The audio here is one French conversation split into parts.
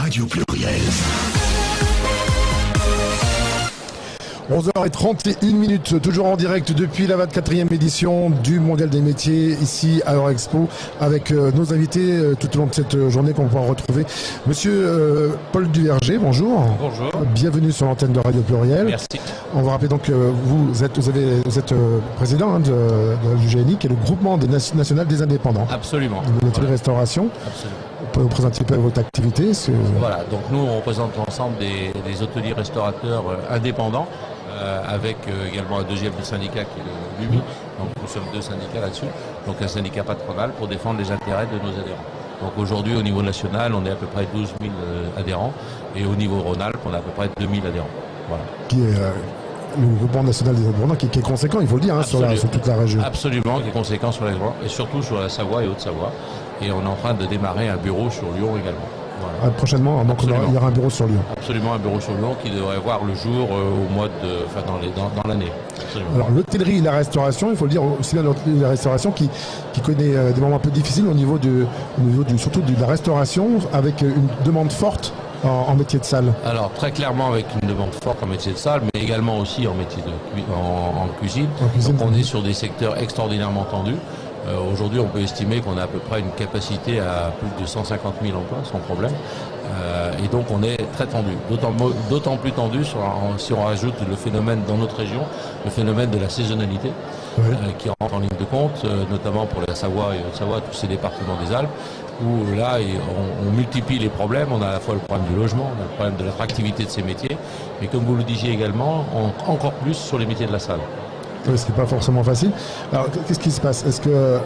Radio Pluriel. 11h31, toujours en direct depuis la 24e édition du Mondial des métiers, ici à Eurexpo, avec nos invités tout au long de cette journée qu'on va retrouver. Monsieur Paul Duverger, bonjour. Bonjour. Bienvenue sur l'antenne de Radio Pluriel. Merci. On va rappeler donc que vous êtes président du GNI, qui est le groupement national des indépendants. Absolument. De l'hôtellerie-restauration. Absolument. Vous pouvez vous présenter un peu votre activité. Voilà, donc nous on représente l'ensemble des hôteliers restaurateurs indépendants, avec également un deuxième syndicat qui est le LUMI. Donc nous sommes deux syndicats là-dessus, donc un syndicat patronal pour défendre les intérêts de nos adhérents. Donc aujourd'hui au niveau national on est à peu près 12 000 adhérents et au niveau Rhône-Alpes on a à peu près 2 000 adhérents. Voilà. Qui est le groupement national des indépendants qui est conséquent, il faut le dire, sur toute la région. Absolument, qui est conséquent sur la région et surtout sur la Savoie et Haute-Savoie. Et on est en train de démarrer un bureau sur Lyon également. Voilà. Prochainement, donc il y aura un bureau sur Lyon. Absolument, un bureau sur Lyon qui devrait voir le jour au mois dans l'année. Alors l'hôtellerie et la restauration, il faut le dire aussi bien l'hôtellerie et la restauration qui connaît des moments un peu difficiles au niveau surtout de la restauration, avec une demande forte en métier de salle. Alors très clairement avec une demande forte en métier de salle, mais également aussi en métier en cuisine. Donc on est sur des secteurs extraordinairement tendus. Aujourd'hui, on peut estimer qu'on a à peu près une capacité à plus de 150 000 emplois, sans problème. Et donc, on est très tendu. D'autant plus tendu si on rajoute le phénomène dans notre région, le phénomène de la saisonnalité, qui rentre en ligne de compte, notamment pour la Savoie et Haute-Savoie, tous ces départements des Alpes, où là, on multiplie les problèmes. On a à la fois le problème du logement, on a le problème de l'attractivité de ces métiers, mais comme vous le disiez également, encore plus sur les métiers de la salle. Oui, ce qui n'est pas forcément facile. Alors, qu'est-ce qui se passe? Est-ce que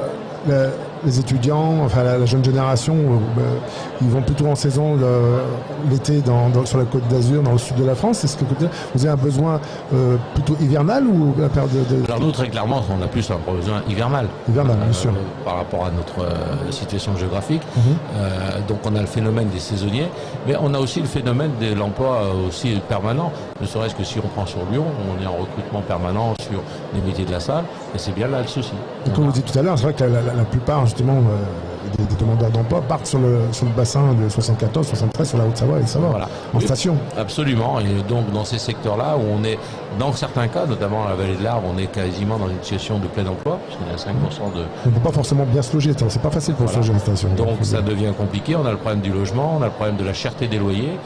les étudiants, enfin la jeune génération, ils vont plutôt en saison l'été sur la Côte d'Azur, dans le sud de la France? Est-ce que vous avez un besoin plutôt hivernal ou la période Alors nous, très clairement, on a plus un besoin hivernal. Hivernal, bien sûr. Par rapport à notre situation géographique. Donc on a le phénomène des saisonniers, mais on a aussi le phénomène de l'emploi aussi permanent. Ne serait-ce que si on prend sur Lyon, on est en recrutement permanent sur les métiers de la salle, et c'est bien là le souci. Et comme vous dites tout à l'heure, c'est vrai que la plupart justement des demandeurs d'emploi partent sur le bassin de 74, 73, sur la Haute-Savoie et Savoie, voilà. En station. Absolument, et donc dans ces secteurs-là où on est, dans certains cas, notamment à la vallée de l'Arve, on est quasiment dans une situation de plein emploi, puisqu'il y a 5% de... On ne peut pas forcément bien se loger, c'est pas facile pour se loger en station. Donc ça devient compliqué, on a le problème du logement, on a le problème de la cherté des loyers,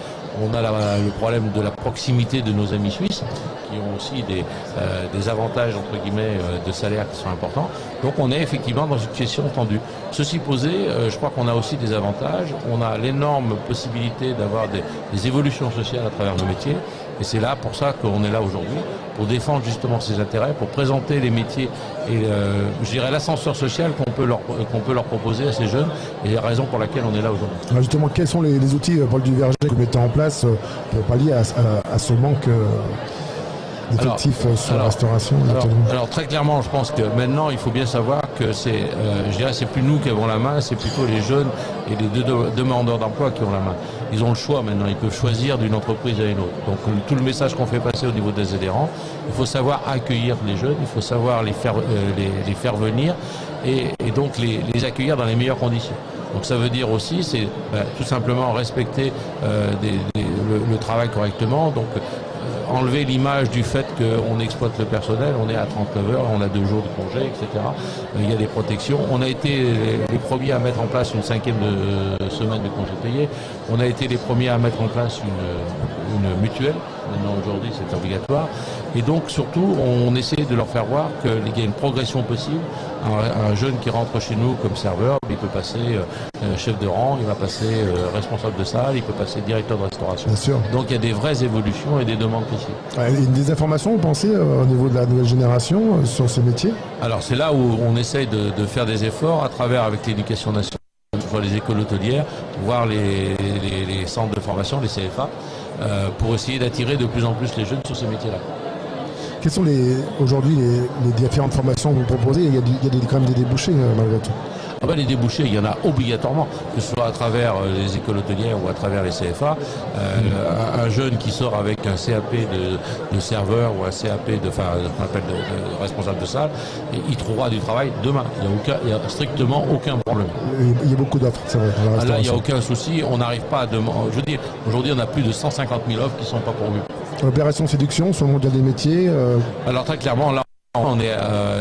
on a le problème de la proximité de nos amis suisses, qui ont aussi des avantages, entre guillemets, de salaire qui sont importants. Donc on est effectivement dans une situation tendue. Ceci posé, je crois qu'on a aussi des avantages. On a l'énorme possibilité d'avoir des évolutions sociales à travers nos métiers. Et c'est là pour ça qu'on est là aujourd'hui, pour défendre justement ces intérêts, pour présenter les métiers et je dirais l'ascenseur social qu'on peut leur proposer à ces jeunes, et la raison pour laquelle on est là aujourd'hui. Alors justement, quels sont les outils, Paul Duverger, que vous mettez en place pour pallier à ce manque d'effectifs sur la restauration? Alors très clairement, je pense que maintenant, il faut bien savoir que c'est plus nous qui avons la main, c'est plutôt les jeunes et les demandeurs d'emploi qui ont la main. Ils ont le choix maintenant, ils peuvent choisir d'une entreprise à une autre. Donc tout le message qu'on fait passer au niveau des adhérents, il faut savoir accueillir les jeunes, il faut savoir les faire venir et donc les accueillir dans les meilleures conditions. Donc ça veut dire aussi, c'est tout simplement respecter le travail correctement. Donc enlever l'image du fait qu'on exploite le personnel, on est à 39 heures, on a 2 jours de congé, etc. Il y a des protections. On a été les premiers à mettre en place une 5e semaine de congé payé. On a été les premiers à mettre en place une mutuelle. Maintenant, aujourd'hui, c'est obligatoire. Et donc, surtout, on essaie de leur faire voir qu'il y a une progression possible. Un jeune qui rentre chez nous comme serveur, il peut passer chef de rang, il va passer responsable de salle, il peut passer directeur de restauration. Bien sûr. Donc, il y a des vraies évolutions et des demandes précises. Des informations, vous pensez, au niveau de la nouvelle génération sur ce métier? Alors, c'est là où on essaye de faire des efforts à travers, avec l'éducation nationale, les écoles hôtelières, voire les centres de formation, les CFA, pour essayer d'attirer de plus en plus les jeunes sur ces métiers-là. Quelles sont aujourd'hui les différentes formations que vous proposez? Il y a quand même des débouchés malgré tout. Ah ben, les débouchés, il y en a obligatoirement, que ce soit à travers les écoles hôtelières ou à travers les CFA. Un jeune qui sort avec un CAP de serveur ou un CAP qu'on appelle de responsable de salle, il trouvera du travail demain. Il n'y a strictement aucun problème. Il y a beaucoup d'offres, c'est vrai. Là, il n'y a aucun souci. On n'arrive pas à demander. Je veux dire, aujourd'hui, on a plus de 150 000 offres qui ne sont pas pourvues. Opération séduction sur le mondial des métiers. Alors très clairement, là, on est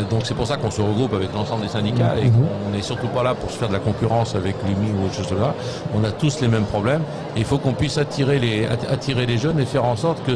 donc c'est pour ça qu'on se regroupe avec l'ensemble des syndicats et qu'on n'est surtout pas là pour se faire de la concurrence avec l'UMI ou autre chose là. On a tous les mêmes problèmes et il faut qu'on puisse attirer les jeunes et faire en sorte que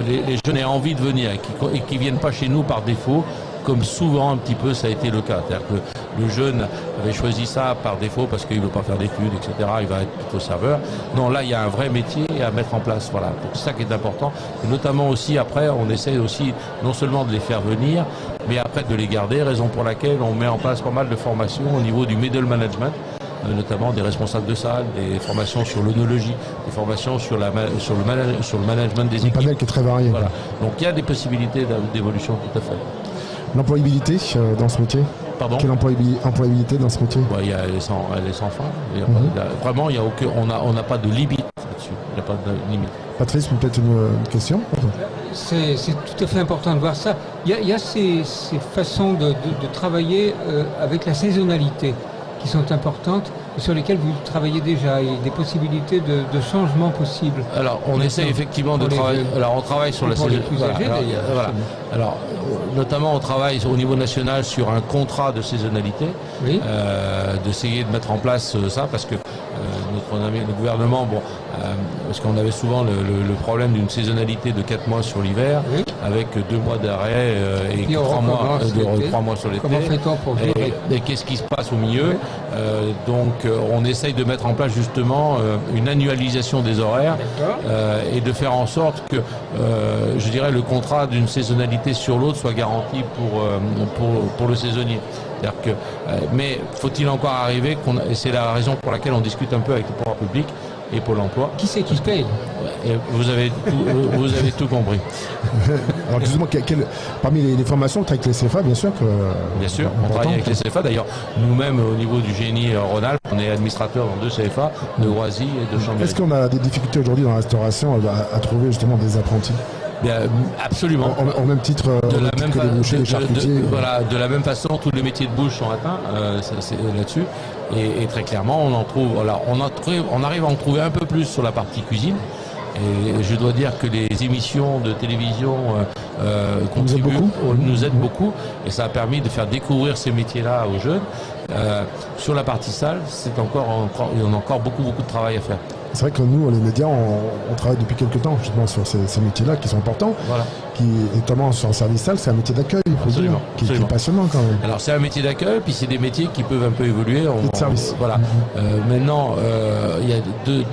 les jeunes aient envie de venir et qu'ils viennent pas chez nous par défaut, comme souvent un petit peu ça a été le cas. C'est-à-dire que le jeune avait choisi ça par défaut parce qu'il ne veut pas faire d'études, etc. Il va être plutôt serveur. Non, là, il y a un vrai métier à mettre en place. Voilà, c'est ça qui est important. Et notamment aussi, après, on essaie aussi non seulement de les faire venir, mais après de les garder, raison pour laquelle on met en place pas mal de formations au niveau du middle management, notamment des responsables de salle, des formations sur l'œnologie, des formations sur le management des équipes. Un panel qui est très varié. Voilà. Donc il y a des possibilités d'évolution tout à fait. L'employabilité dans ce métier. Pardon ? Quelle employabilité dans ce métier? Elle est sans fin. Vraiment, on n'a pas de limite là-dessus. Il n'y a pas de limite. Patrice, peut-être une question? C'est tout à fait important de voir ça. Il y a ces façons de travailler avec la saisonnalité qui sont importantes et sur lesquelles vous travaillez déjà et des possibilités de changement possibles. Alors, on essaie effectivement de travailler. Alors, on travaille sur la saisonnalité. Alors, notamment, on travaille au niveau national sur un contrat de saisonnalité, oui. D'essayer de mettre en place ça, parce que le gouvernement, parce qu'on avait souvent le problème d'une saisonnalité de 4 mois sur l'hiver, oui. Avec 2 mois d'arrêt et 3 mois sur l'été. Comment fait-on pour gérer ? Et qu'est-ce qui se passe au milieu ? Donc, on essaye de mettre en place justement une annualisation des horaires et de faire en sorte que, je dirais, le contrat d'une saisonnalité sur l'autre soit garanti pour le saisonnier. Que, mais faut-il encore arriver, et c'est la raison pour laquelle on discute un peu avec le pouvoir public et Pôle emploi. Qui c'est qui paye ? Vous avez tout compris. Alors excusez-moi, parmi les formations, on travaille avec les CFA, bien sûr que... Bien sûr, on travaille avec les CFA. D'ailleurs, nous-mêmes, au niveau du génie Rhône-Alpes, on est administrateur dans 2 CFA, de Roissy et de Chambéry. Est-ce qu'on a des difficultés aujourd'hui dans la restauration à trouver justement des apprentis ? Bien, absolument. Au même titre que les bouchers, les charcutiers. Voilà, de la même façon, tous les métiers de bouche sont atteints là-dessus. Et très clairement, on en trouve. Voilà, on arrive à en trouver un peu plus sur la partie cuisine. Et je dois dire que les émissions de télévision nous aident beaucoup. Et ça a permis de faire découvrir ces métiers-là aux jeunes. Sur la partie salle, il y a encore beaucoup de travail à faire. C'est vrai que nous, les médias, on travaille depuis quelques temps justement sur ces métiers-là qui sont importants. Voilà. Notamment sur le service salle, c'est un métier d'accueil, qui est passionnant quand même. Alors c'est un métier d'accueil, puis c'est des métiers qui peuvent un peu évoluer. De service. Voilà. Maintenant, il y a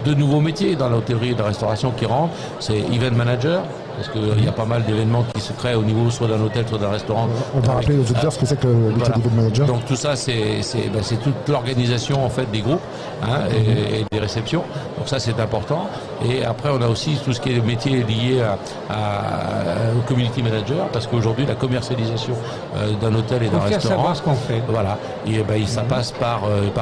deux nouveaux métiers dans l'hôtellerie et la restauration qui rentrent. C'est event manager. Parce qu'il y a pas mal d'événements qui se créent au niveau soit d'un hôtel, soit d'un restaurant. On va rappeler aux auditeurs ce que c'est que le métier d'event manager. Donc tout ça, c'est toute l'organisation en fait des groupes et des réceptions. Donc ça, c'est important. Et après, on a aussi tout ce qui est le métier lié au community manager, parce qu'aujourd'hui, la commercialisation d'un hôtel et d'un restaurant, savoir ce qu'on fait. Voilà. Et ça passe par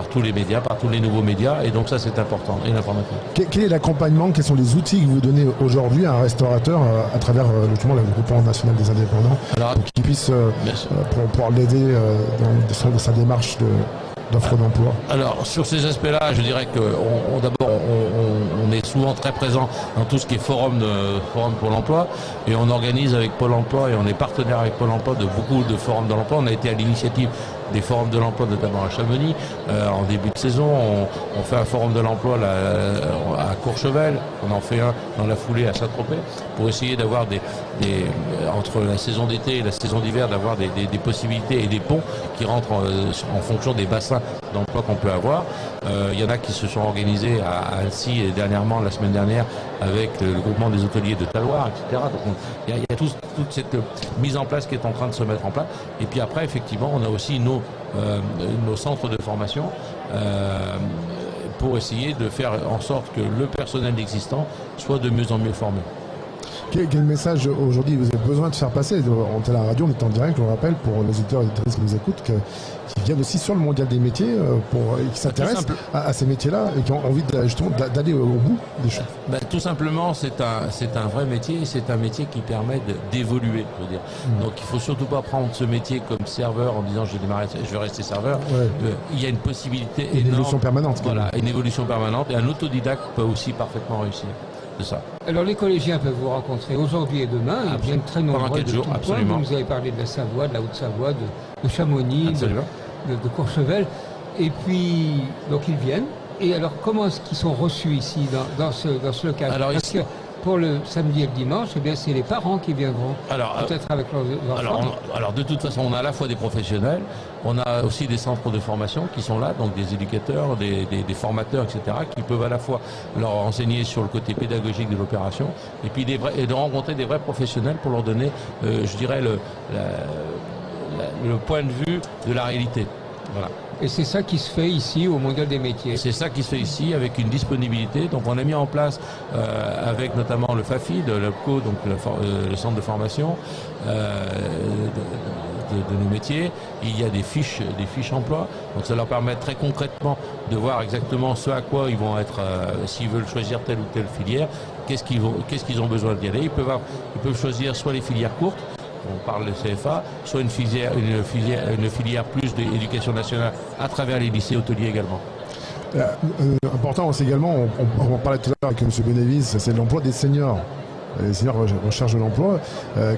tous les médias, par tous les nouveaux médias. Et donc ça, c'est important. Et l'information. Quel est l'accompagnement? Quels sont les outils que vous donnez aujourd'hui à un restaurateur à travers justement le groupement national des indépendants, pour qu'il puisse pouvoir l'aider dans sa démarche d'offre d'emploi? Alors sur ces aspects-là, je dirais que d'abord on est souvent très présent dans tout ce qui est forum pour l'emploi, et on organise avec Pôle emploi et on est partenaire avec Pôle emploi de beaucoup de forums de l'emploi. On a été à l'initiative des forums de l'emploi, notamment à Chamonix. En début de saison, on fait un forum de l'emploi à Courchevel, on en fait un dans la foulée à Saint-Tropez, pour essayer d'avoir entre la saison d'été et la saison d'hiver, d'avoir des possibilités et des ponts qui rentrent en fonction des bassins d'emploi qu'on peut avoir. Il y en a qui se sont organisés à Annecy et dernièrement, la semaine dernière, avec le groupement des hôteliers de Taloir, etc. Donc il y a toute cette mise en place qui est en train de se mettre en place. Et puis après, effectivement, on a aussi nos centres de formation pour essayer de faire en sorte que le personnel existant soit de mieux en mieux formé. Quel message aujourd'hui vous avez besoin de faire passer? On est à la radio, on est en direct, je le rappelle, pour les auditeurs et les auditrices qui nous écoutent, qui viennent aussi sur le mondial des métiers, et qui s'intéressent à ces métiers-là et qui ont envie justement d'aller au bout des choses. Tout simplement, c'est un vrai métier, c'est un métier qui permet d'évoluer, je veux dire. Donc il faut surtout pas prendre ce métier comme serveur en disant je vais rester serveur. Il y a une possibilité énorme. Une évolution permanente. Voilà, une évolution permanente, et un autodidacte peut aussi parfaitement réussir. Ça. Alors les collégiens peuvent vous rencontrer aujourd'hui et demain, ils viennent très nombreux de tout le point. Vous nous avez parlé de la Savoie, de la Haute-Savoie, de Chamonix, de Courchevel, et puis donc ils viennent. Et alors comment est-ce qu'ils sont reçus ici dans ce local? Parce que pour le samedi et le dimanche, eh bien c'est les parents qui viendront, peut-être avec leurs enfants. Alors de toute façon, on a à la fois des professionnels, on a aussi des centres de formation qui sont là, donc des éducateurs, des formateurs, etc., qui peuvent à la fois leur enseigner sur le côté pédagogique de l'opération, et puis de rencontrer des vrais professionnels pour leur donner, je dirais, le point de vue de la réalité. Voilà. Et c'est ça qui se fait ici au Mondial des métiers. C'est ça qui se fait ici avec une disponibilité. Donc on a mis en place avec notamment le FAFI, de l'OPCO, donc le centre de formation de nos métiers. Il y a des fiches emploi. Donc ça leur permet très concrètement de voir exactement ce à quoi ils vont être, s'ils veulent choisir telle ou telle filière, qu'est-ce qu'ils ont besoin d'y aller. Ils peuvent choisir soit les filières courtes, on parle de CFA, soit une filière plus d'éducation nationale à travers les lycées hôteliers également. Important, c'est également, on parlait tout à l'heure avec M. Bénévis, c'est l'emploi des seniors. Les seniors recherche de l'emploi.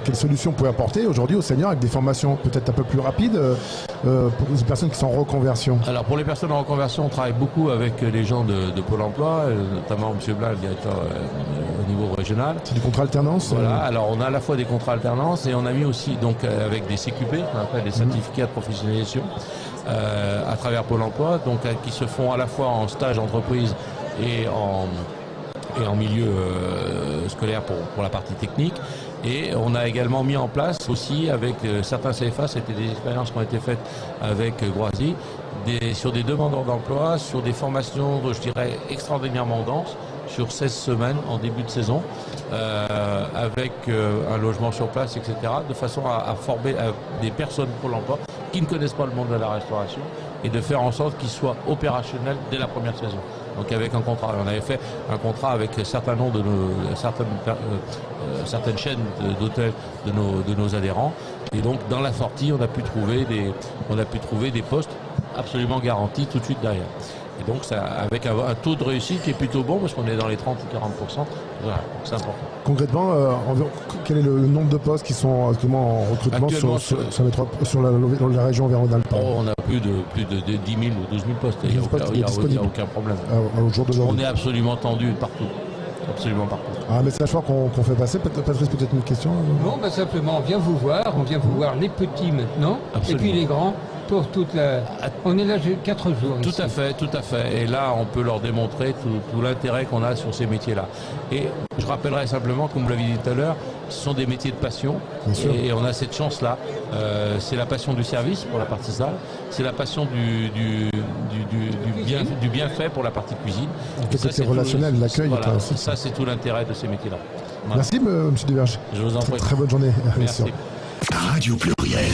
Quelles solutions vous pouvez apporter aujourd'hui aux seniors avec des formations peut-être un peu plus rapides pour les personnes qui sont en reconversion? Alors pour les personnes en reconversion, on travaille beaucoup avec les gens de Pôle emploi, notamment M. Blanc, le directeur au niveau régional. C'est du contrat alternance? Voilà, alors on a à la fois des contrats alternance et on a mis aussi donc avec des CQP, on appelle des certificats de professionnalisation, à travers Pôle emploi, donc qui se font à la fois en stage entreprise et en milieu scolaire pour la partie technique. Et on a également mis en place aussi avec certains CFA, c'était des expériences qui ont été faites avec Groisy, sur des demandeurs d'emploi, sur des formations, je dirais, extraordinairement denses, sur 16 semaines en début de saison, avec un logement sur place, etc., de façon à former des personnes pour l'emploi qui ne connaissent pas le monde de la restauration et de faire en sorte qu'ils soient opérationnels dès la première saison. Donc avec un contrat, on avait fait un contrat avec un certain nombre de certaines chaînes d'hôtels de nos adhérents, et donc dans la sortie on a pu trouver des postes absolument garantis tout de suite derrière. Et donc ça, avec un taux de réussite qui est plutôt bon, parce qu'on est dans les 30 ou 40%, voilà, c'est important. Concrètement, quel est le nombre de postes qui sont actuellement en recrutement sur la région Auvergne-Rhône-Alpes? On a plus de 10 000 ou 12 000 postes, il n'y a aucun problème. Au jour d'aujourd'hui. On est absolument tendu partout. Absolument partout. Un message fort qu'on fait passer. Patrice, peut-être une question? Non, simplement, on vient vous voir les petits maintenant, absolument. Et puis les grands. Pour on est là 4 jours. Tout à fait. Et là, on peut leur démontrer tout l'intérêt qu'on a sur ces métiers-là. Et je rappellerai simplement, comme vous l'avez dit tout à l'heure, ce sont des métiers de passion. Et on a cette chance-là. C'est la passion du service pour la partie salle. C'est la passion du bienfait pour la partie cuisine. C'est relationnel, l'accueil. Voilà, ça, c'est tout l'intérêt de ces métiers-là. Voilà. Merci, M. Desverges. Je vous en prie. Très bonne journée. Merci. Radio Pluriel.